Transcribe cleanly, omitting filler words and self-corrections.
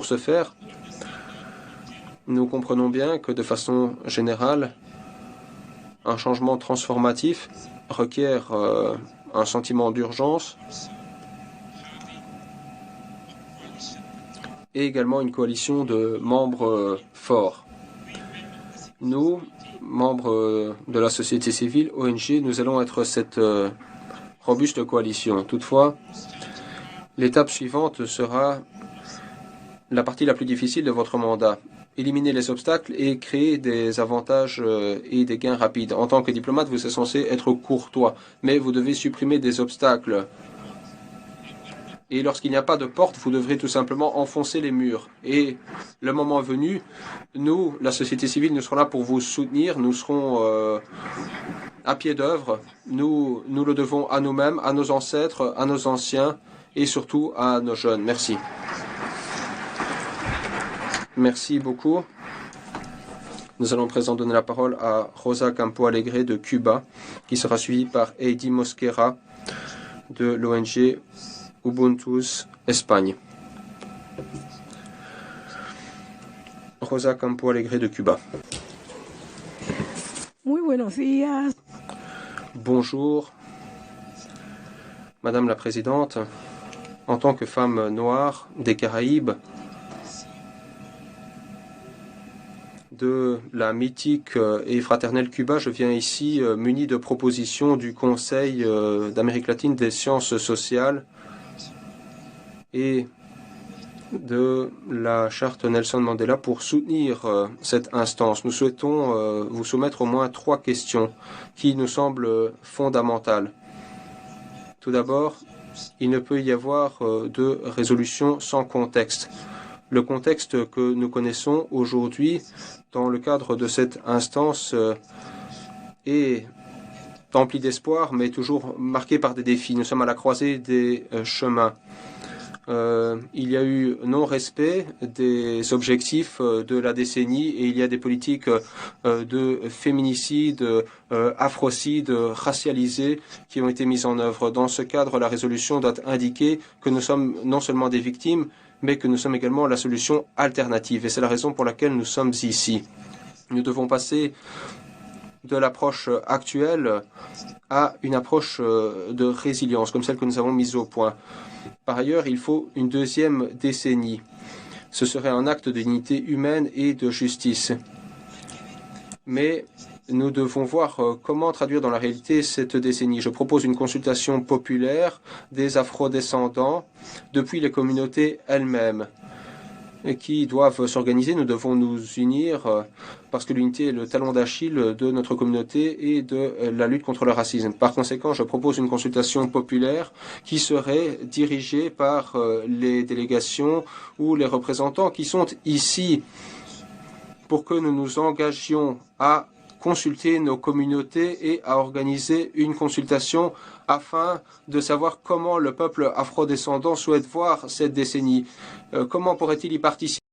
ce faire, nous comprenons bien que de façon générale, un changement transformatif requiert un sentiment d'urgence et également une coalition de membres forts. Nous, membres de la société civile, ONG, nous allons être cette robuste coalition. Toutefois, l'étape suivante sera la partie la plus difficile de votre mandat. Éliminer les obstacles et créer des avantages et des gains rapides. En tant que diplomate, vous êtes censé être courtois, mais vous devez supprimer des obstacles. Et lorsqu'il n'y a pas de porte, vous devrez tout simplement enfoncer les murs. Et le moment venu, nous, la société civile, nous serons là pour vous soutenir. Nous serons à pied d'œuvre. Nous le devons à nous-mêmes, à nos ancêtres, à nos anciens et surtout à nos jeunes. Merci. Merci beaucoup. Nous allons présent donner la parole à Rosa Campo Alegre de Cuba, qui sera suivie par Heidi Mosquera de l'ONG Ubuntu Espagne. Rosa Campo Alegre de Cuba. Muy buenos días. Bonjour, Madame la Présidente. En tant que femme noire des Caraïbes, de la mythique et fraternelle Cuba, je viens ici muni de propositions du Conseil d'Amérique latine des sciences sociales et de la charte Nelson Mandela pour soutenir cette instance. Nous souhaitons vous soumettre au moins 3 questions qui nous semblent fondamentales. Tout d'abord, il ne peut y avoir de résolution sans contexte. Le contexte que nous connaissons aujourd'hui dans le cadre de cette instance est empli d'espoir, mais toujours marqué par des défis. Nous sommes à la croisée des chemins. Il y a eu non-respect des objectifs de la décennie et il y a des politiques de féminicide, afrocide, racialisés qui ont été mises en œuvre. Dans ce cadre, la résolution doit indiquer que nous sommes non seulement des victimes, mais que nous sommes également la solution alternative. Et c'est la raison pour laquelle nous sommes ici. Nous devons passer de l'approche actuelle à une approche de résilience, comme celle que nous avons mise au point. Par ailleurs, il faut une 2e décennie. Ce serait un acte de dignité humaine et de justice. Mais nous devons voir comment traduire dans la réalité cette décennie. Je propose une consultation populaire des afrodescendants depuis les communautés elles-mêmes qui doivent s'organiser. Nous devons nous unir parce que l'unité est le talon d'Achille de notre communauté et de la lutte contre le racisme. Par conséquent, je propose une consultation populaire qui serait dirigée par les délégations ou les représentants qui sont ici pour que nous nous engagions à consulter nos communautés et à organiser une consultation afin de savoir comment le peuple afrodescendant souhaite voir cette décennie. Comment pourrait-il y participer?